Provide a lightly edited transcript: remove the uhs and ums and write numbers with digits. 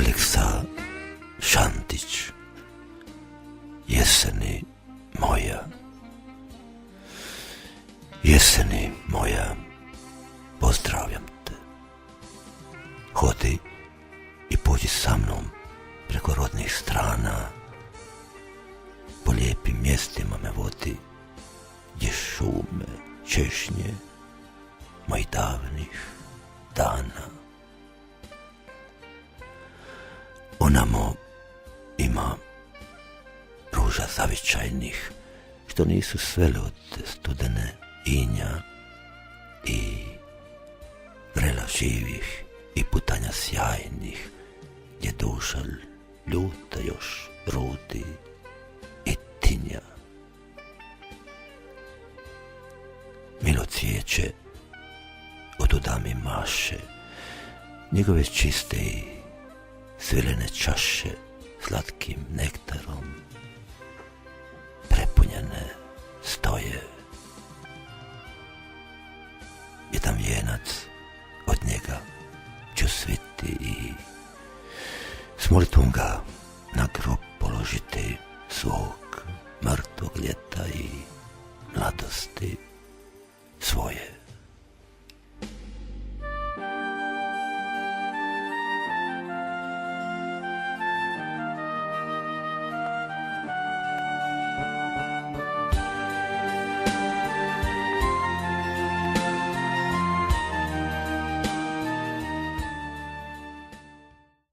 Aleksa Šantić. Jeseni moja, jeseni moja, pozdravljam te. Hodi i pođi sa mnom preko rodnih strana, po lijepim mjestima me vodi, gdje šume, češnje mojih davnih dana. Onamo ima ruža zavičajnih, što nisu svele od studene inja i vrela živih i putanja sjajnih, gdje duša ljuta još rudi i tinja. Milo cvijeće otuda mi maše, njegove čiste i svilene čaše slatkim nektarom prepunjene stoje. Jedan vijenac od njega ću sviti i s molitvom ga na grob položiti svog mrtvog ljeta i mladosti svoje.